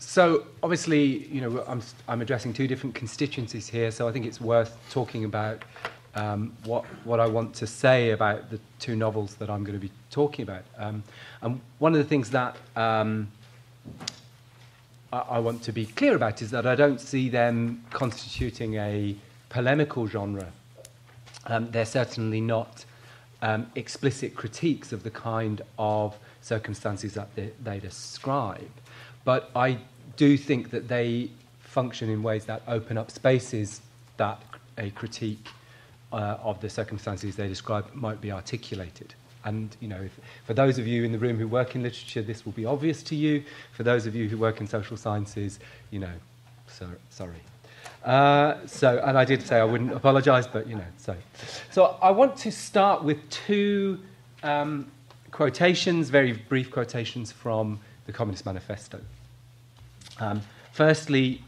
So obviously, I'm addressing two different constituencies here, so I think it's worth talking about what I want to say about the two novels that I'm going to be talking about. And one of the things that I want to be clear about is that I don't see them constituting a polemical genre. They're certainly not explicit critiques of the kind of circumstances that they describe. But I do think that they function in ways that open up spaces that a critique of the circumstances they describe might be articulated. And, for those of you in the room who work in literature, this will be obvious to you. For those of you who work in social sciences, sorry. And I did say I wouldn't apologise, but, So I want to start with two quotations, very brief quotations from the Communist Manifesto. Firstly,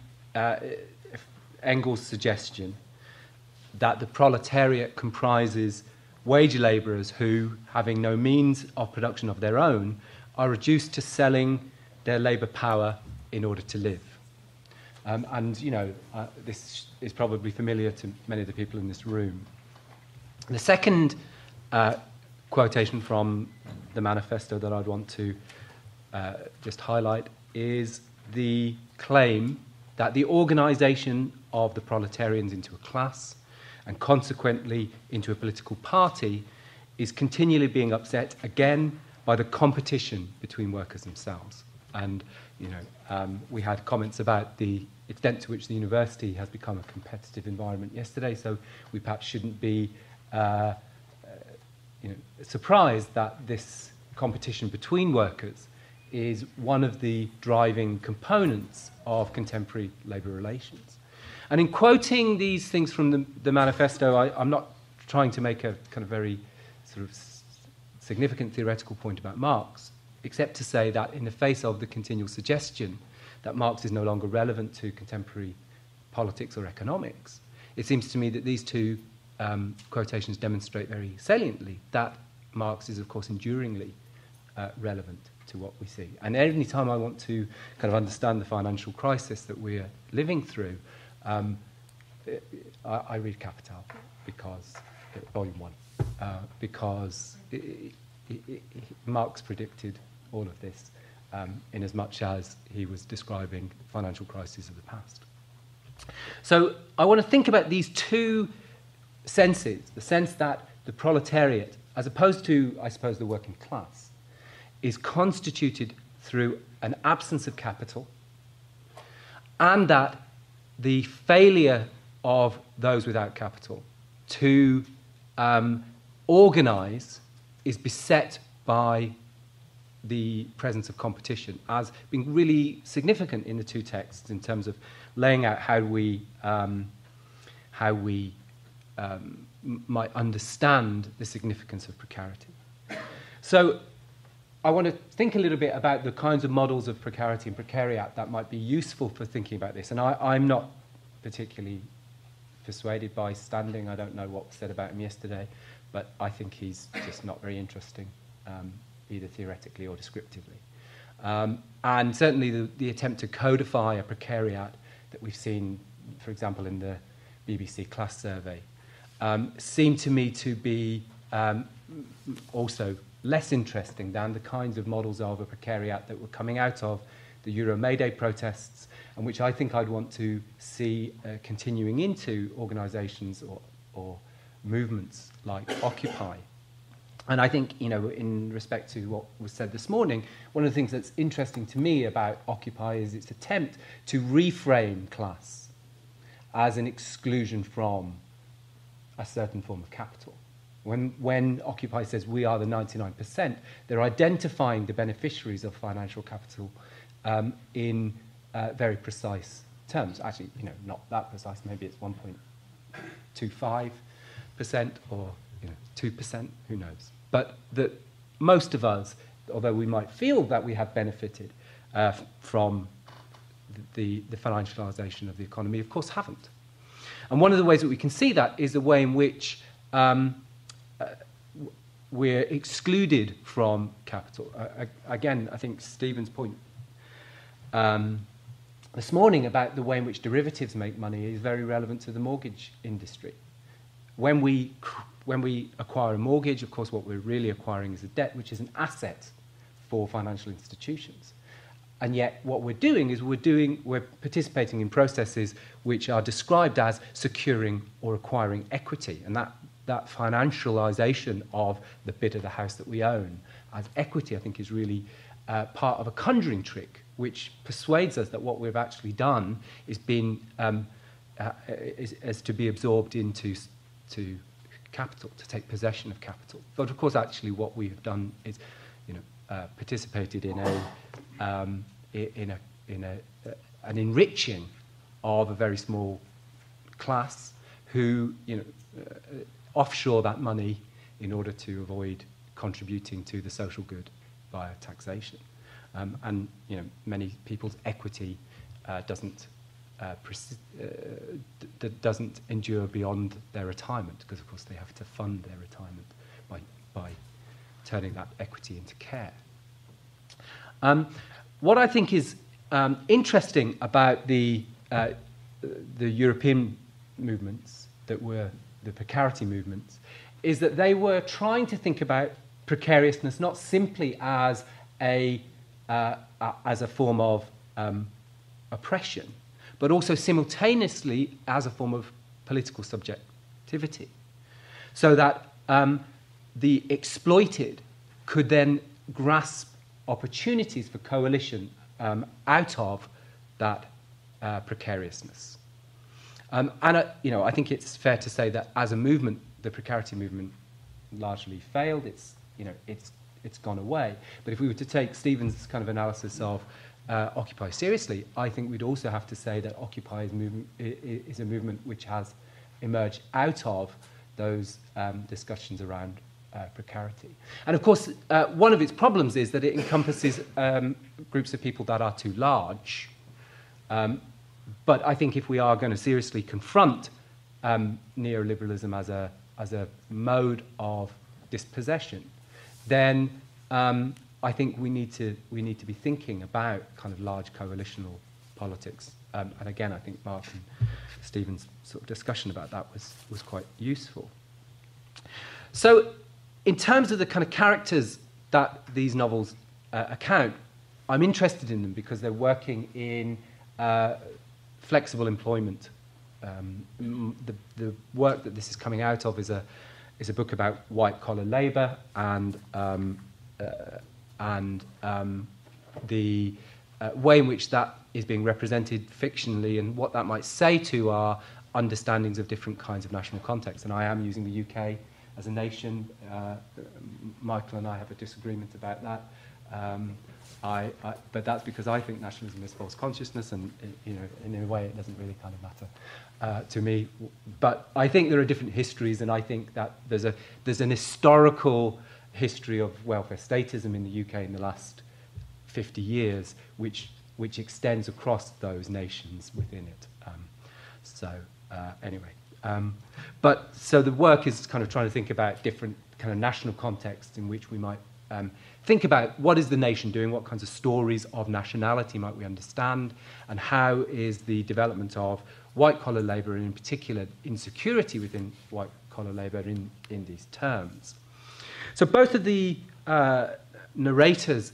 Engels' suggestion that the proletariat comprises wage labourers who, having no means of production of their own, are reduced to selling their labour power in order to live. This is probably familiar to many of the people in this room. The second quotation from the manifesto that I'd want to just highlight is the claim that the organisation of the proletarians into a class and consequently into a political party is continually being upset again by the competition between workers themselves. And, we had comments about the extent to which the university has become a competitive environment yesterday, so we perhaps shouldn't be surprised that this competition between workers is one of the driving components of contemporary labour relations. And in quoting these things from the manifesto, I'm not trying to make a kind of very sort of significant theoretical point about Marx, except to say that in the face of the continual suggestion that Marx is no longer relevant to contemporary politics or economics, it seems to me that these two quotations demonstrate very saliently that Marx is, of course, enduringly relevant to what we see. And any time I want to kind of understand the financial crisis that we're living through, I read Capital, because Volume 1, because Marx predicted all of this in as much as he was describing financial crises of the past. So I want to think about these two senses, the sense that the proletariat, as opposed to, I suppose, the working class, is constituted through an absence of capital, and that the failure of those without capital to organise is beset by the presence of competition as being really significant in the two texts in terms of laying out how we might understand the significance of precarity. So I want to think a little bit about the kinds of models of precarity and precariat that might be useful for thinking about this. And I'm not particularly persuaded by Standing. I don't know what was said about him yesterday, but I think he's just not very interesting, either theoretically or descriptively. And certainly the attempt to codify a precariat that we've seen, for example, in the BBC class survey, seemed to me to be also less interesting than the kinds of models of a precariat that were coming out of the Euro May Day protests, and which I think I'd want to see continuing into organisations or movements like Occupy. And I think, in respect to what was said this morning, one of the things that's interesting to me about Occupy is its attempt to reframe class as an exclusion from a certain form of capital. When Occupy says we are the 99%, they're identifying the beneficiaries of financial capital in very precise terms. Actually, not that precise. Maybe it's 1.25% or 2%. Who knows? But that most of us, although we might feel that we have benefited from the financialisation of the economy, of course haven't. And one of the ways that we can see that is the way in which we're excluded from capital. Again, I think Stephen's point this morning about the way in which derivatives make money is very relevant to the mortgage industry. When we acquire a mortgage, of course, what we're really acquiring is a debt, which is an asset for financial institutions. And yet what we're doing is we're participating in processes which are described as securing or acquiring equity. And that financialization of the bit of the house that we own as equity, I think, is really part of a conjuring trick which persuades us that what we've actually done is to be absorbed into capital, to take possession of capital. But of course, actually, what we have done is, participated in an enriching of a very small class who, offshore that money in order to avoid contributing to the social good via taxation. And many people's equity doesn't endure beyond their retirement, because of course they have to fund their retirement by turning that equity into care. What I think is interesting about the European movements that were the precarity movements is that they were trying to think about precariousness not simply as a form of oppression, but also simultaneously as a form of political subjectivity, so that the exploited could then grasp opportunities for coalition out of that precariousness. I think it's fair to say that as a movement, the precarity movement largely failed. It's gone away. But if we were to take Stephen's kind of analysis of Occupy seriously, I think we'd also have to say that Occupy is a movement which has emerged out of those discussions around precarity. And of course, one of its problems is that it encompasses groups of people that are too large. But I think if we are going to seriously confront neoliberalism as a mode of dispossession, then I think we need to be thinking about kind of large coalitional politics. And again, I think Mark and Stephen's sort of discussion about that was quite useful. So, in terms of the kind of characters that these novels account, I'm interested in them because they're working in flexible employment. The work that this is coming out of is a book about white-collar labour and the way in which that is being represented fictionally and what that might say to our understandings of different kinds of national contexts. And I am using the UK as a nation. Michael and I have a disagreement about that. But that's because I think nationalism is false consciousness, and in a way it doesn't really kind of matter to me. But I think there are different histories, and I think that there's an historical history of welfare statism in the UK in the last 50 years, which extends across those nations within it. So the work is kind of trying to think about different kind of national contexts in which we might think about what is the nation doing, what kinds of stories of nationality might we understand, and how is the development of white-collar labour, and in particular insecurity within white-collar labour in these terms. So both of the narrators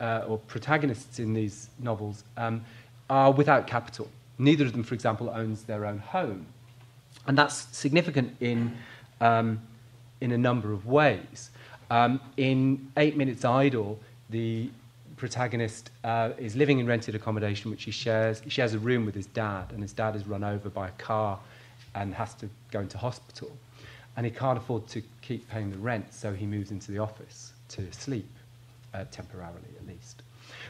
or protagonists in these novels are without capital. Neither of them, for example, owns their own home. And that's significant in a number of ways. In 8 Minutes Idle, the protagonist is living in rented accommodation, which he shares. He shares a room with his dad, and his dad is run over by a car and has to go into hospital. And he can't afford to keep paying the rent, so he moves into the office to sleep, temporarily at least.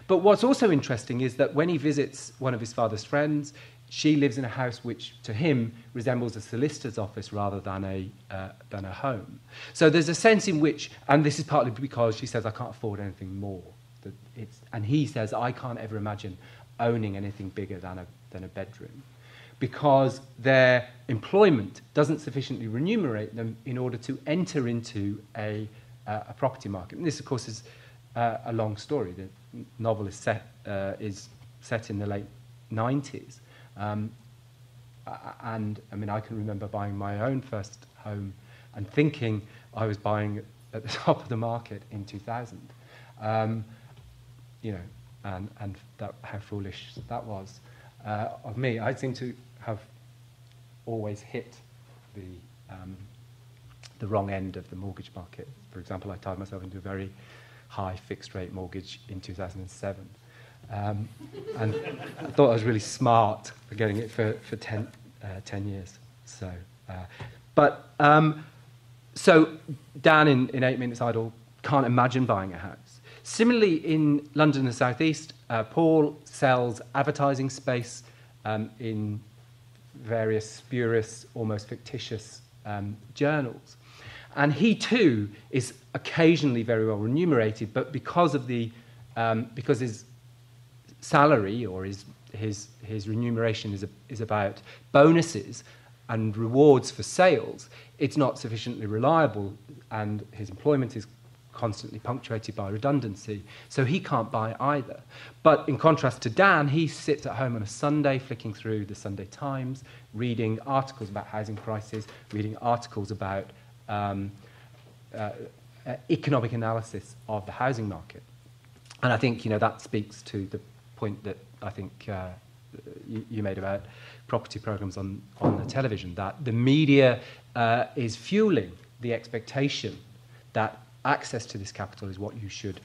But what's also interesting is that when he visits one of his father's friends, she lives in a house which, to him, resembles a solicitor's office rather than a home. So there's a sense in which, and this is partly because she says, I can't afford anything more. And he says, I can't ever imagine owning anything bigger than a bedroom, because their employment doesn't sufficiently remunerate them in order to enter into a property market. And this, of course, is a long story. The novel is set in the late 90s. And I mean, I can remember buying my own first home and thinking I was buying at the top of the market in 2000. You know, and that, how foolish that was of me. I seem to have always hit the wrong end of the mortgage market. For example, I tied myself into a very high fixed rate mortgage in 2007. And I thought I was really smart for getting it for 10 years. So, so Dan in 8 Minutes Idle can't imagine buying a house. Similarly, in London and the South East, Paul sells advertising space in various spurious, almost fictitious journals. And he too is occasionally very well remunerated, but because of because his salary or his remuneration is about bonuses and rewards for sales, it's not sufficiently reliable, and his employment is constantly punctuated by redundancy, so he can't buy either. But in contrast to Dan, he sits at home on a Sunday flicking through the Sunday Times, reading articles about housing prices, reading articles about economic analysis of the housing market. And I think, you know, that speaks to the point that I think you made about property programs on the television, that the media is fueling the expectation that access to this capital is what you should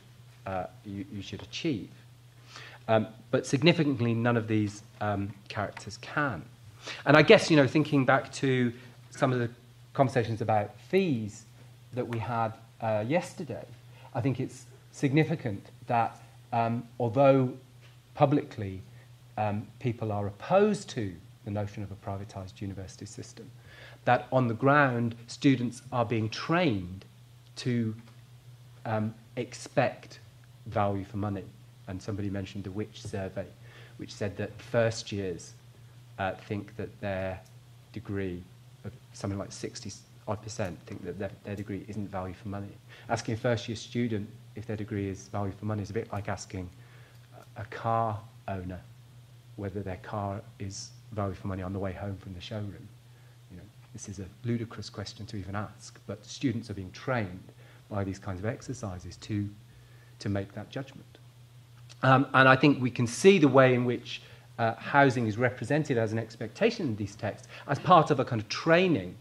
achieve. But significantly, none of these characters can. And I guess, you know, thinking back to some of the conversations about fees that we had yesterday, I think it's significant that although publicly people are opposed to the notion of a privatised university system, that on the ground students are being trained to expect value for money. And somebody mentioned the Which survey, which said that first years think that their degree, something like 60-odd% think that their degree isn't value for money. Asking a first-year student if their degree is value for money is a bit like asking a car owner whether their car is value for money on the way home from the showroom. You know, this is a ludicrous question to even ask, but students are being trained by these kinds of exercises to make that judgment. And I think we can see the way in which housing is represented as an expectation in these texts as part of a kind of training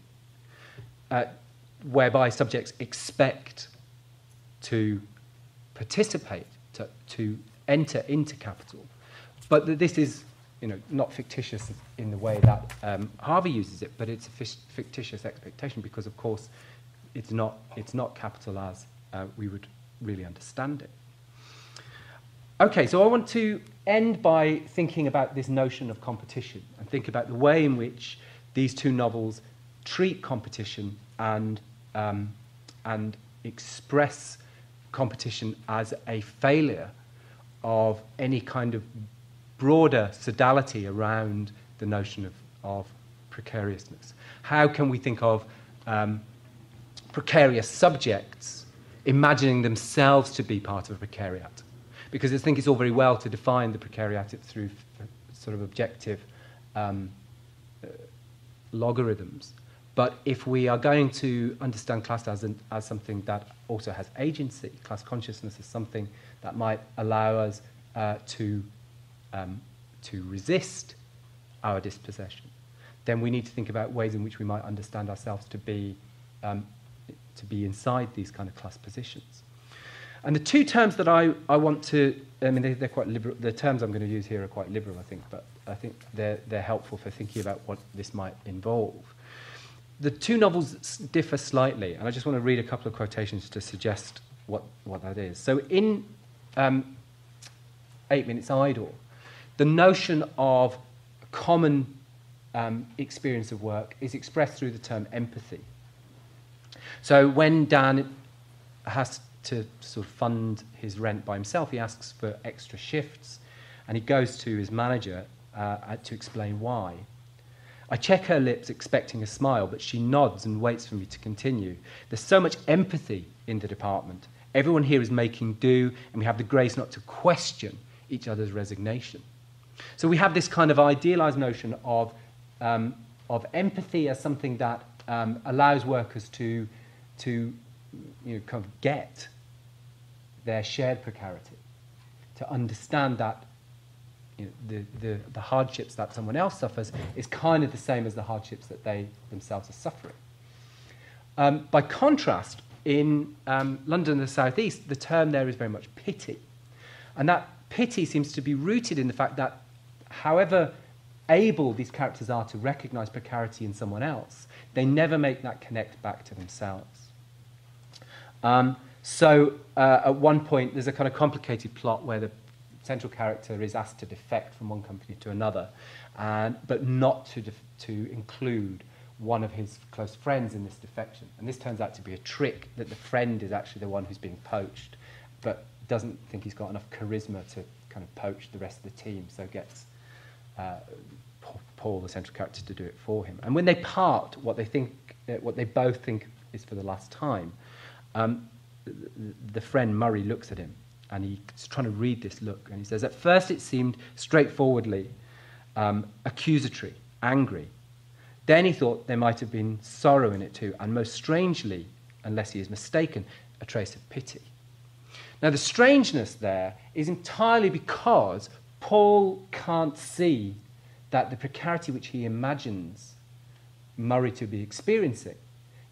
whereby subjects expect to participate, to enter into capital. But that this is, you know, not fictitious in the way that Harvey uses it, but it's a fictitious expectation because, of course, it's not capital as we would really understand it. Okay, so I want to end by thinking about this notion of competition and think about the way in which these two novels treat competition and express competition as a failure of any kind of broader sodality around the notion of precariousness. How can we think of precarious subjects imagining themselves to be part of a precariat? Because I think it's all very well to define the precariat through sort of objective logarithms. But if we are going to understand class as something that also has agency, class consciousness is something that might allow us to resist our dispossession, then we need to think about ways in which we might understand ourselves to be inside these kind of class positions. And the two terms that I want to, I mean, they're quite liberal. The terms I'm going to use here are quite liberal, I think, but I think they're helpful for thinking about what this might involve. The two novels differ slightly, and I just want to read a couple of quotations to suggest what that is. So in 8 Minutes Idle, the notion of common experience of work is expressed through the term empathy. So when Dan has to sort of fund his rent by himself, he asks for extra shifts, and he goes to his manager to explain why. I check her lips expecting a smile, but she nods and waits for me to continue. There's so much empathy in the department. Everyone here is making do, and we have the grace not to question each other's resignation. So we have this kind of idealized notion of empathy as something that allows workers to kind of get their shared precarity, to understand that the hardships that someone else suffers is kind of the same as the hardships that they themselves are suffering. By contrast, in London and the South East, the term there is very much pity. And that pity seems to be rooted in the fact that however able these characters are to recognise precarity in someone else, they never make that connect back to themselves. So at one point, there's a kind of complicated plot where the central character is asked to defect from one company to another, but not to include one of his close friends in this defection. And this turns out to be a trick, that the friend is actually the one who's being poached, but doesn't think he's got enough charisma to kind of poach the rest of the team, so gets Paul, the central character, to do it for him. And when they part, what they both think is for the last time, the friend Murray looks at him, and he's trying to read this look, and he says, "At first it seemed straightforwardly accusatory, angry. Then he thought there might have been sorrow in it too, and most strangely, unless he is mistaken, a trace of pity." Now, the strangeness there is entirely because Paul can't see that the precarity which he imagines Murray to be experiencing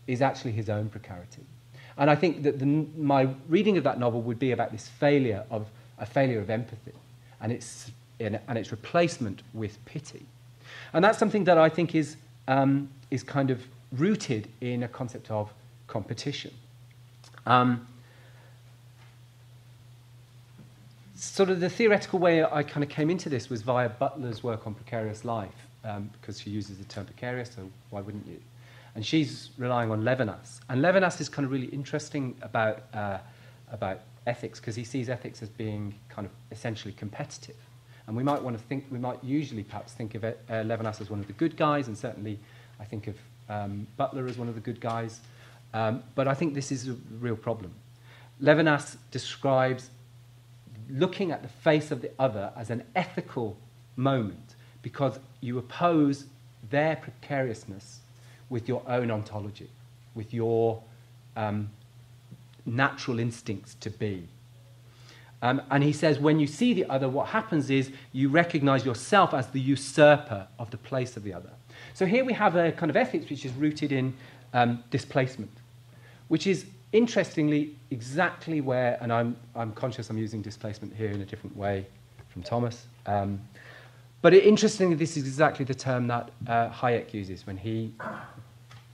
is actually his own precarity. And I think that my reading of that novel would be about this failure of empathy and its replacement with pity. And that's something that I think is kind of rooted in a concept of competition. Sort of the theoretical way I kind of came into this was via Butler's work on precarious life, because she uses the term precarious, so why wouldn't you? And she's relying on Levinas. And Levinas is kind of really interesting about ethics, because he sees ethics as being kind of essentially competitive. And we might usually perhaps think of Levinas as one of the good guys, and certainly I think of Butler as one of the good guys. But I think this is a real problem. Levinas describes looking at the face of the other as an ethical moment, because you oppose their precariousness with your own ontology, with your natural instincts to be. And he says, when you see the other, what happens is you recognize yourself as the usurper of the place of the other. So here we have a kind of ethics which is rooted in displacement, which is interestingly exactly where, and I'm conscious I'm using displacement here in a different way from Thomas, but interestingly, this is exactly the term that Hayek uses when he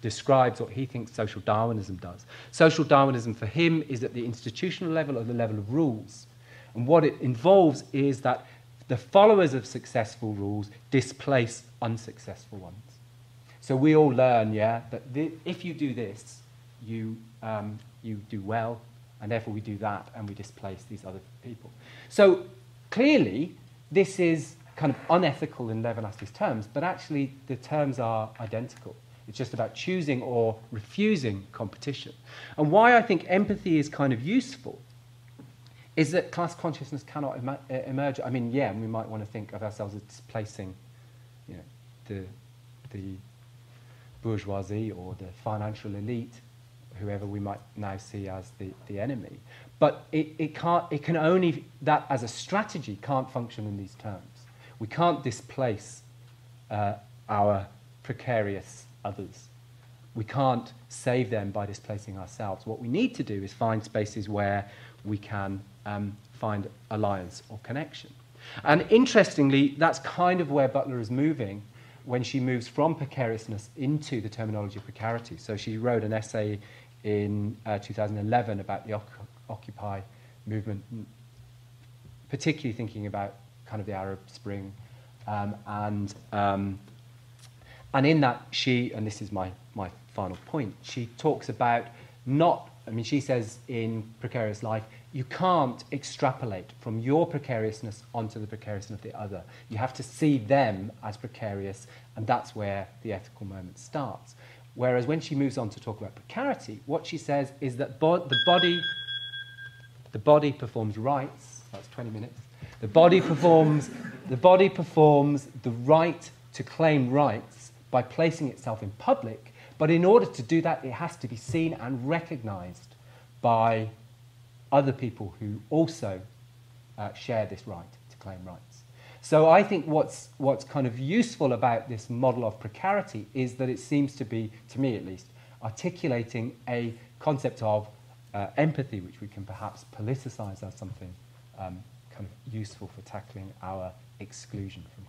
describes what he thinks social Darwinism does. Social Darwinism for him is at the institutional level or the level of rules. And what it involves is that the followers of successful rules displace unsuccessful ones. So we all learn, that if you do this, you do well, and therefore we do that, and we displace these other people. So clearly, this is kind of unethical in Levinas's terms, but actually the terms are identical. It's just about choosing or refusing competition. And why I think empathy is kind of useful is that class consciousness cannot emerge. I mean, we might want to think of ourselves as displacing, the bourgeoisie or the financial elite, whoever we might now see as the enemy. But it can only, that as a strategy, can't function in these terms. We can't displace our precarious others. We can't save them by displacing ourselves. What we need to do is find spaces where we can find alliance or connection. And interestingly, that's kind of where Butler is moving when she moves from precariousness into the terminology of precarity. So she wrote an essay in 2011 about the Occupy movement, particularly thinking about kind of the Arab Spring. And in that, and this is my final point, she talks about she says in Precarious Life, you can't extrapolate from your precariousness onto the precariousness of the other. You have to see them as precarious, and that's where the ethical moment starts. Whereas when she moves on to talk about precarity, what she says is that the body performs rights. That's 20 minutes. The body performs The body performs the right to claim rights by placing itself in public, but in order to do that, it has to be seen and recognized by other people who also share this right to claim rights. So I think what's kind of useful about this model of precarity is that it seems to be, to me at least, articulating a concept of empathy, which we can perhaps politicize as something kind of useful for tackling our exclusion from